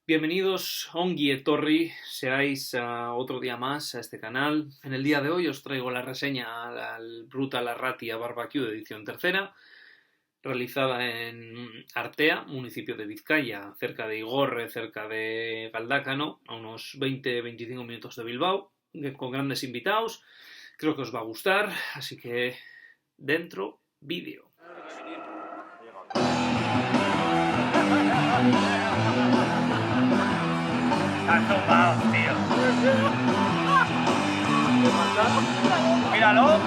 Bienvenidos, Ongi e Torri, seáis otro día más a este canal. En el día de hoy os traigo la reseña al Brutal Arratia Barbecue de edición tercera, realizada en Artea, municipio de Vizcaya, cerca de Igorre, cerca de Galdácano, a unos 20-25 minutos de Bilbao, con grandes invitados. Creo que os va a gustar, así que dentro, vídeo. Están tumbados, tío. Míralo.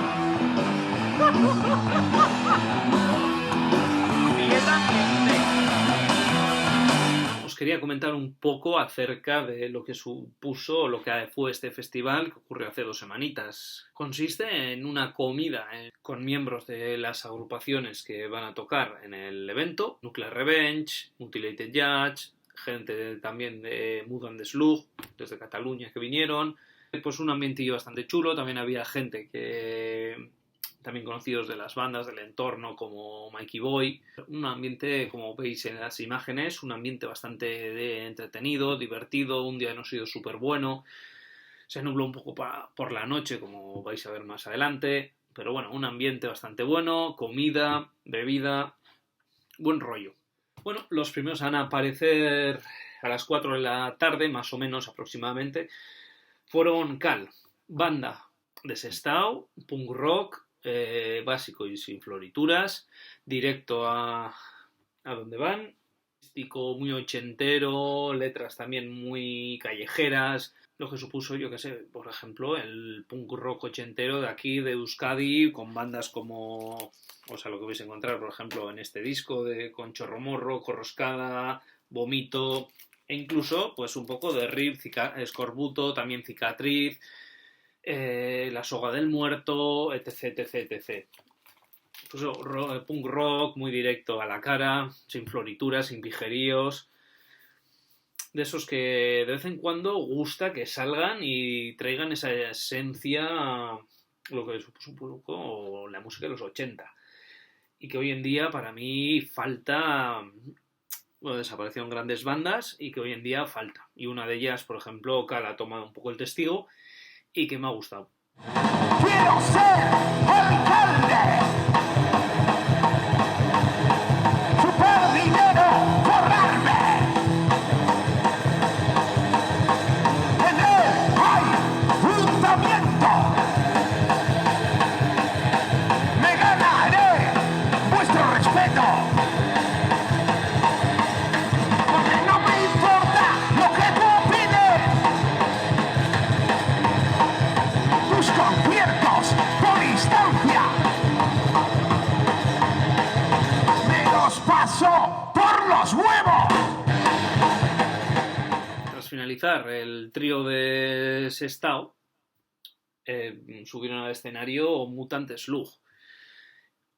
Os quería comentar un poco acerca de lo que supuso o lo que fue este festival que ocurrió hace 2 semanitas. Consiste en una comida con miembros de las agrupaciones que van a tocar en el evento: Nuclear Revenge, Mutilated Judge, gente también de Mood and the Slug, desde Cataluña, que vinieron. Pues un ambientillo bastante chulo. También había gente que también conocidos de las bandas del entorno, como Mikey Boy. Un ambiente, como veis en las imágenes, un ambiente bastante entretenido, divertido. Un día no ha sido súper bueno, se nubló un poco por la noche, como vais a ver más adelante, pero bueno, un ambiente bastante bueno, comida, bebida, buen rollo. Bueno, los primeros van a aparecer a las 4 de la tarde, más o menos aproximadamente. Fueron Cal, banda de Sestao, punk rock, básico y sin florituras, directo a donde van, muy ochentero, letras también muy callejeras, lo que supuso, yo que sé, por ejemplo, el punk rock ochentero de aquí, de Euskadi, con bandas como, o sea, lo que vais a encontrar, por ejemplo, en este disco con Chorromorro, Corroscada, Vomito, e incluso, pues un poco de Rip, Escorbuto, también Cicatriz, La Soga del Muerto, etc, etc, etc. Pues punk rock muy directo a la cara, sin florituras, sin pijeríos, de esos que de vez en cuando gusta que salgan y traigan esa esencia, lo que supuso un poco la música de los 80, y que hoy en día para mí falta. Bueno, desaparecieron grandes bandas y que hoy en día falta, y una de ellas, por ejemplo, Cal ha tomado un poco el testigo y que me ha gustado. ¡Quiero ser alcalde! ¡Chupar dinero! ¡Forrarme! ¡En él hay fundamento! ¡Me ganaré vuestro respeto! ¡Porque no me importa lo que tú opines! ¡Tus conciertos por instancia! ¡Me los paso por los huevos! Tras finalizar el trío de Sestao, subieron al escenario Mutant Slug,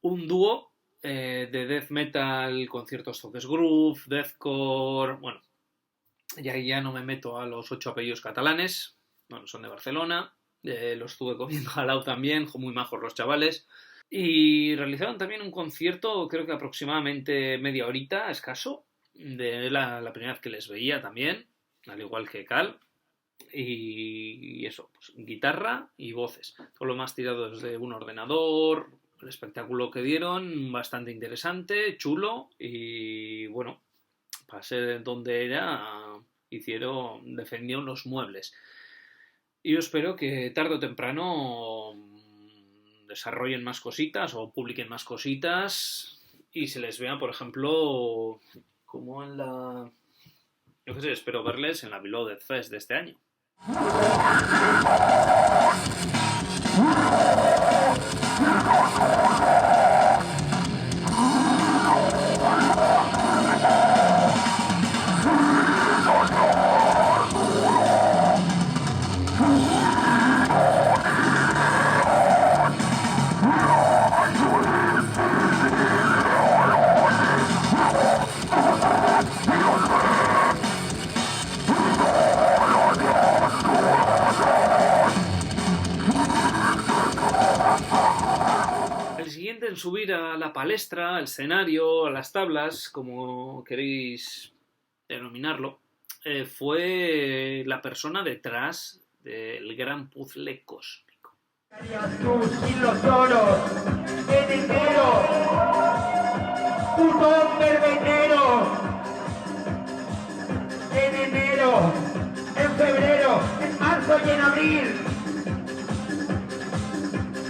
un dúo de death metal con ciertos toques groove, deathcore. Bueno, ya no me meto a los 8 apellidos catalanes, bueno, son de Barcelona, los estuve comiendo al lado también, muy majos los chavales. Y realizaron también un concierto, creo que aproximadamente media horita, escaso, de la primera vez que les veía también, al igual que Cal. Y eso, pues guitarra y voces. Todo lo más tirado desde un ordenador. El espectáculo que dieron, bastante interesante, chulo, y bueno, para ser donde era, defendieron los muebles. Y yo espero que tarde o temprano desarrollen más cositas o publiquen más cositas y se les vea, por ejemplo, como en la... Yo qué sé, espero verles en la Below Fest de este año. El siguiente en subir a la palestra, al escenario, a las tablas, como queréis denominarlo, fue la persona detrás del gran puzzle cósmico. Tú sin los toros, en enero, putón verbetero, en enero, en febrero, en marzo y en abril.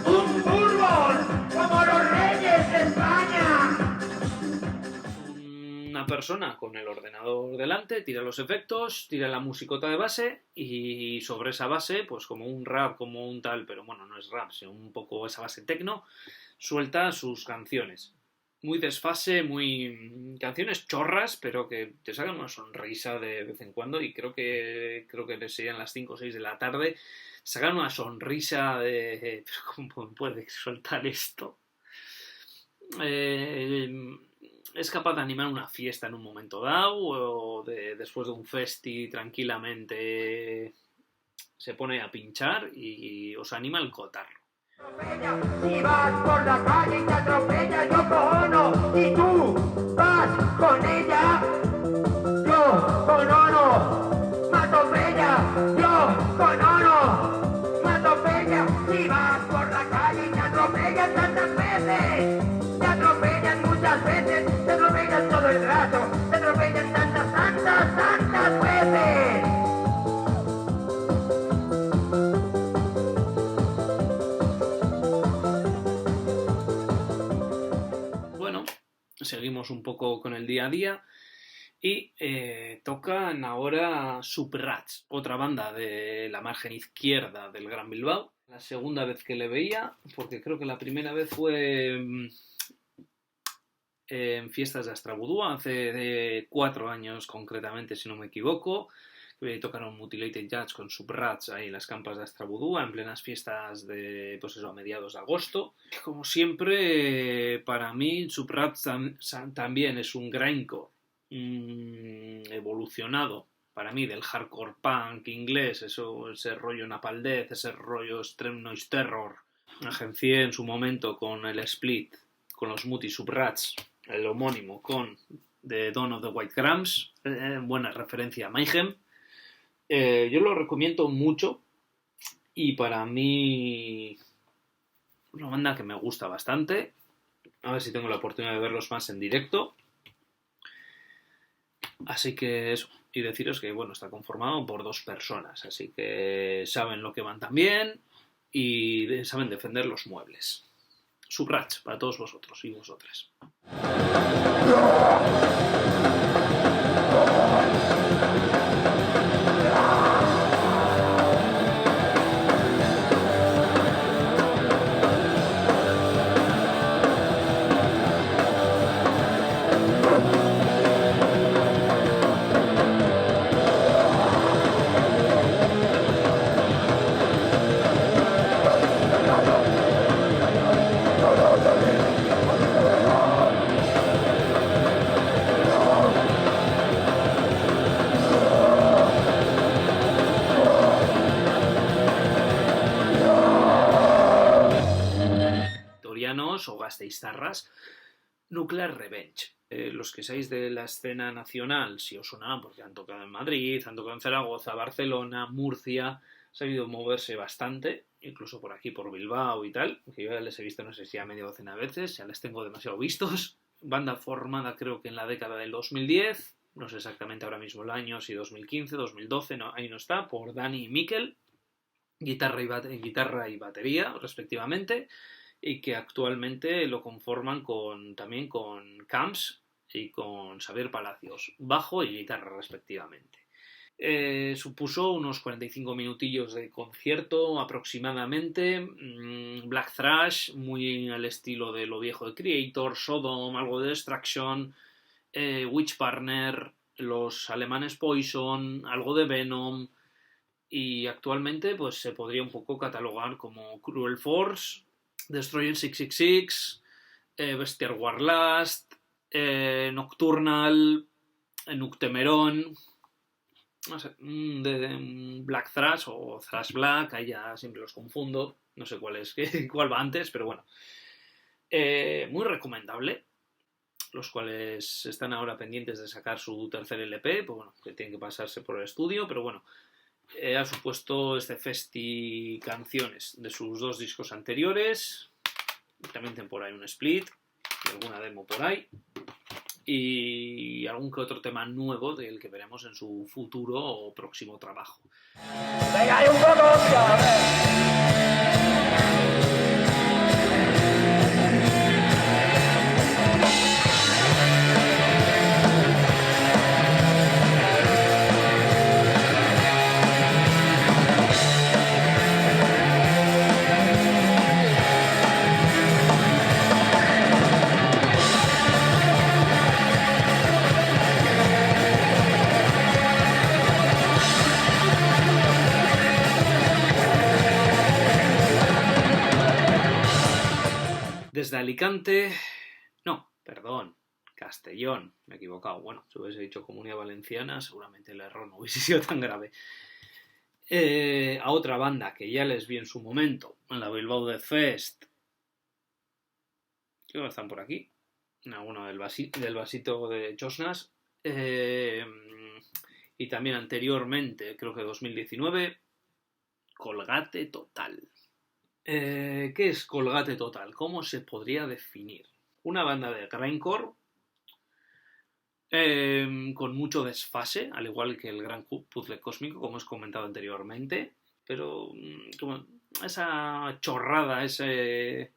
Un fútbol como los reyes de España. Una persona con el ordenador delante, tira los efectos, tira la musicota de base y sobre esa base, pues como un rap, como un tal, pero bueno, no es rap, sino un poco esa base tecno, suelta sus canciones. Muy desfase, muy canciones chorras, pero que te sacan una sonrisa de vez en cuando y creo que serían las 5 o 6 de la tarde, sacan una sonrisa de ¿cómo puede soltar esto? Es capaz de animar una fiesta en un momento dado o después de un festi tranquilamente se pone a pinchar y os anima el cotarro. Si vas por la calle y te atropella Yoko Ono y tú vas con ella, yo con Ono, mato bella, yo con Ono, mato bella. Si vas por la calle y te atropellan tantas veces, te atropellan muchas veces, te atropellan todo el rato, te atropellan tantas veces. Bueno, seguimos un poco con el día a día y tocan ahora Subrats, otra banda de la margen izquierda del Gran Bilbao. La segunda vez que le veía, porque creo que la primera vez fue en fiestas de Astrabudúa, hace 4 años concretamente, si no me equivoco. Tocaron Mutilated Judge con Subrats ahí en las campas de Astrabudúa, en plenas fiestas de, pues eso, a mediados de agosto. Como siempre, para mí, Subrats también es un grindcore evolucionado, para mí, del hardcore punk inglés, ese rollo Napalm Death, ese rollo Extreme Noise Terror. Agencié en su momento con el split, con los Muti Subrats, el homónimo con The Dawn of the White Grams, buena referencia a Mayhem. Yo lo recomiendo mucho y para mí una banda que me gusta bastante. A ver si tengo la oportunidad de verlos más en directo. Así que eso, y deciros que bueno, está conformado por 2 personas, así que saben lo que van también y saben defender los muebles. Subrats para todos vosotros y vosotras. O gasteiztarras, Nuclear Revenge. Los que seáis de la escena nacional, si os sonarán, porque han tocado en Madrid, han tocado en Zaragoza, Barcelona, Murcia, ha sabido moverse bastante, incluso por aquí, por Bilbao y tal, que yo ya les he visto, no sé si a media docena de veces, ya les tengo demasiado vistos. Banda formada creo que en la década del 2010, no sé exactamente ahora mismo el año, si 2015, 2012, no, ahí no está, por Dani y Mikel, guitarra y batería, respectivamente, y que actualmente lo conforman también con Camps y con Xavier Palacios, bajo y guitarra respectivamente. Supuso unos 45 minutillos de concierto aproximadamente, black thrash, muy al estilo de lo viejo de Creator, Sodom, algo de Destruction, Witch Partner, los alemanes Poison, algo de Venom, y actualmente pues se podría un poco catalogar como Cruel Force, Destroyer 666, Bestial Warlust, Nocturnal, Noctemeron, no sé, de Black Thrash o Thrash Black, ahí ya siempre los confundo, no sé cuál va antes, pero bueno. Muy recomendable. los cuales están ahora pendientes de sacar su tercer LP, pues bueno, que tienen que pasarse por el estudio, pero bueno, ha supuesto este festi canciones de sus 2 discos anteriores, también tienen por ahí un split, y alguna demo por ahí, y algún que otro tema nuevo del que veremos en su futuro o próximo trabajo. Venga, hay un poco, hostia, a ver. Desde Alicante... No, perdón, Castellón, me he equivocado. Bueno, si hubiese dicho Comunidad Valenciana, seguramente el error no hubiese sido tan grave. A otra banda que ya les vi en su momento, en la Bilbao Death Fest. ¿Qué están por aquí? En alguno del vasito de Chosnas. Y también anteriormente, creo que 2019, Colgate Total. ¿Qué es Colgate Total? ¿Cómo se podría definir? Una banda de grindcore con mucho desfase, al igual que el Gran Puzzle Cósmico, como os he comentado anteriormente, pero como esa chorrada, ese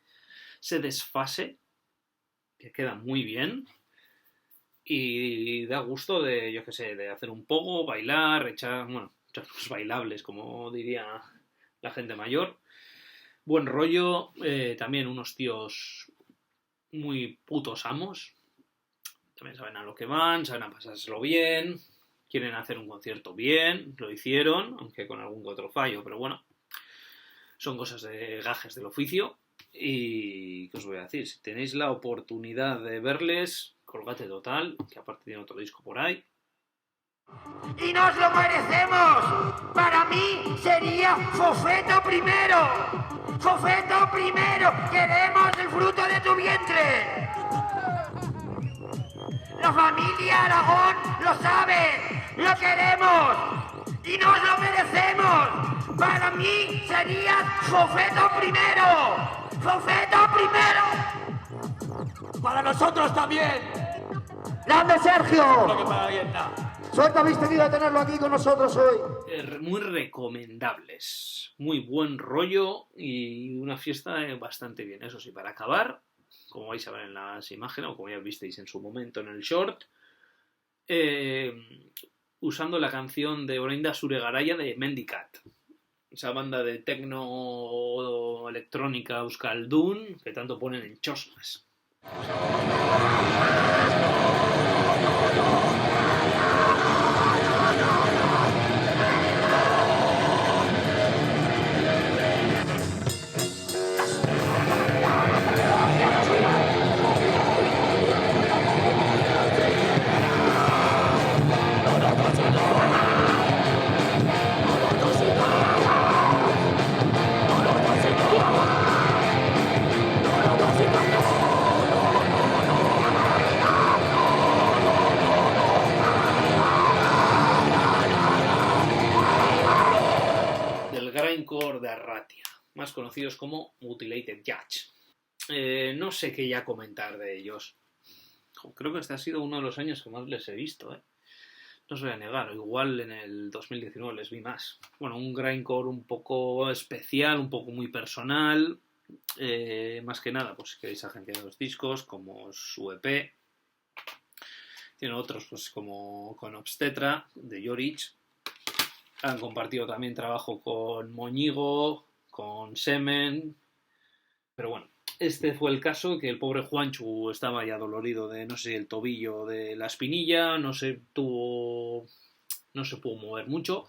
desfase que queda muy bien y da gusto de, yo qué sé, de hacer un poco, bailar, echar los bailables, como diría la gente mayor. Buen rollo, también unos tíos muy putos amos, también saben a lo que van, saben a pasárselo bien, quieren hacer un concierto bien, lo hicieron, aunque con algún que otro fallo, pero bueno, son cosas de gajes del oficio. Y ¿qué os voy a decir? Si tenéis la oportunidad de verles, Colgate Total, que aparte tiene otro disco por ahí. ¡Y nos lo merecemos! Para mí sería Fofeto primero. ¡Fofeto primero! ¡Queremos el fruto de tu vientre! La familia Aragón lo sabe. ¡Lo queremos! ¡Y nos lo merecemos! Para mí sería Fofeto primero. ¡Fofeto primero! Para nosotros también. ¡Grande Sergio! Lo que para alguien da. Suerte habéis tenido de tenerlo aquí con nosotros hoy. Muy recomendables, muy buen rollo y una fiesta bastante bien. Eso sí, para acabar, como vais a ver en las imágenes o como ya visteis en su momento en el short, usando la canción de Orainda Zure Garaia de Mendicat, esa banda de tecno electrónica euskaldun que tanto ponen en Chosnas. Grindcore de Arratia, más conocidos como Mutilated Judge. No sé qué ya comentar de ellos. Creo que este ha sido uno de los años que más les he visto, No os voy a negar, igual en el 2019 les vi más. Bueno, un grindcore un poco especial, un poco muy personal. Más que nada, pues si queréis agenciar los discos, como su EP. Tiene otros, pues como con Obstetra, de Jorich. Han compartido también trabajo con Moñigo, con Semen. Pero bueno, este fue el caso, que el pobre Juanchu estaba ya dolorido de, no sé, el tobillo de la espinilla, no se pudo mover mucho.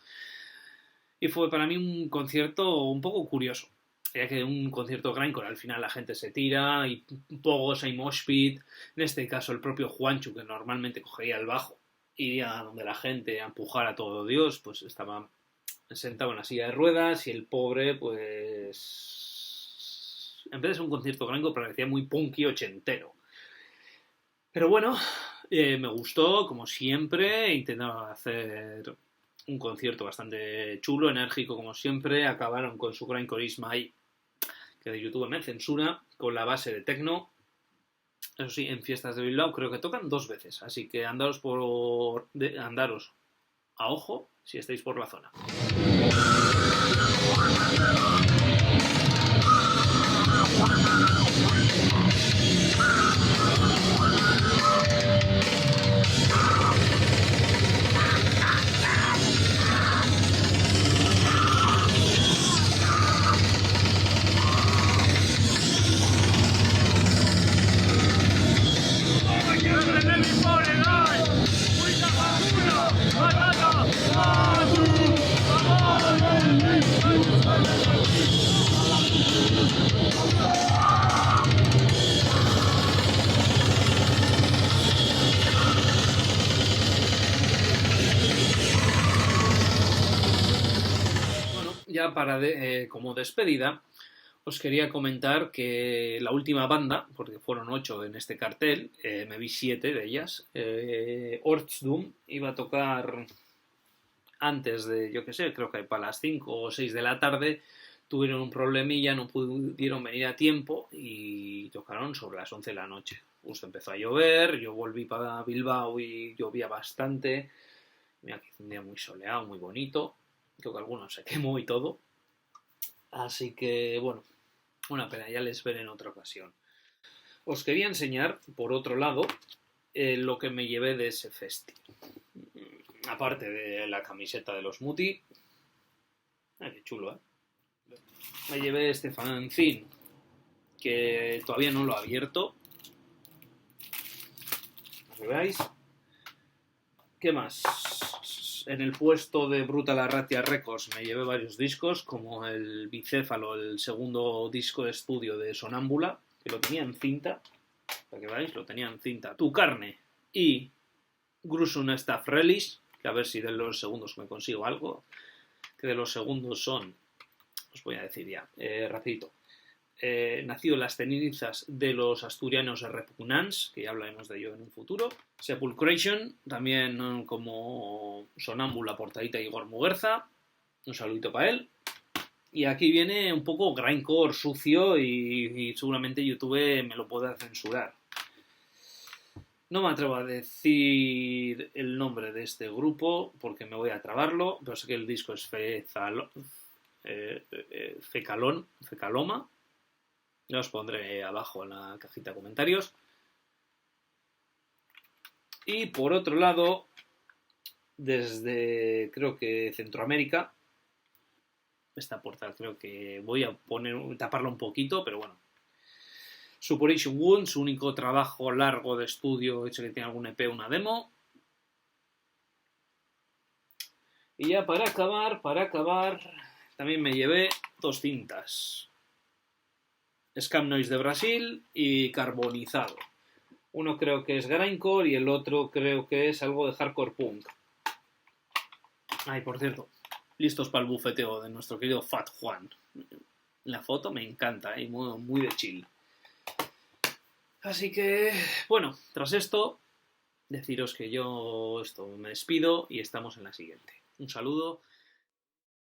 Y fue para mí un concierto un poco curioso, ya que un concierto grindcore al final la gente se tira y pogos hay mosh pit. En este caso el propio Juanchu, que normalmente cogería el bajo, iría donde la gente a empujar a todo Dios, pues estaba sentado en la silla de ruedas y el pobre, pues en vez de ser un concierto grindcore parecía muy punky ochentero. Pero bueno, me gustó, como siempre, intentaron hacer un concierto bastante chulo, enérgico, como siempre, acabaron con su grindcore is my, que de YouTube me censura, con la base de techno. Eso sí, en fiestas de Bilbao creo que tocan 2 veces, así que andaros a ojo si estáis por la zona. Ya como despedida, os quería comentar que la última banda, porque fueron 8 en este cartel, me vi 7 de ellas, Ortsdoom iba a tocar antes de, yo qué sé, creo que para las 5 o 6 de la tarde, tuvieron un problemilla, no pudieron venir a tiempo y tocaron sobre las 11 de la noche. Justo empezó a llover, yo volví para Bilbao y llovía bastante. Mira que hizo un día muy soleado, muy bonito. Creo que algunos se quemó y todo. Así que, bueno, una pena, ya les veré en otra ocasión. Os quería enseñar, por otro lado, lo que me llevé de ese festi. Aparte de la camiseta de los Muti. Qué chulo, ¿eh? Me llevé este fanzine, que todavía no lo he abierto. ¿Lo veáis? ¿Qué más? En el puesto de Brutal Arratia Records me llevé varios discos, como el Bicéfalo, el segundo disco de estudio de Sonámbula, que lo tenía en cinta, para que veáis, lo tenía en cinta. Tu Carne y Gruesome Staff Relish, que a ver si de los segundos me consigo algo, que de los segundos son, os voy a decir ya, rapidito. Nacido en las cenizas de los asturianos Repugnance, que ya hablaremos de ello en un futuro. Sepulcration, también como Sonámbula, portadita Igor Muguerza. Un saludito para él. Y aquí viene un poco grindcore sucio y seguramente YouTube me lo pueda censurar. No me atrevo a decir el nombre de este grupo porque me voy a trabarlo, pero sé que el disco es Fecaloma. Ya os pondré abajo en la cajita de comentarios. Y por otro lado, desde creo que Centroamérica, esta portada creo que voy a taparla un poquito, pero bueno. Suppuration Wound, su único trabajo largo de estudio, hecho que tiene algún EP, una demo. Y ya para acabar, también me llevé 2 cintas. Scam Noise de Brasil y Carbonizado. Uno creo que es grindcore y el otro creo que es algo de hardcore punk. Ay, por cierto, listos para el bufeteo de nuestro querido Fat Juan. La foto me encanta, muy, muy de chill. Así que, bueno, tras esto, deciros que yo me despido y estamos en la siguiente. Un saludo.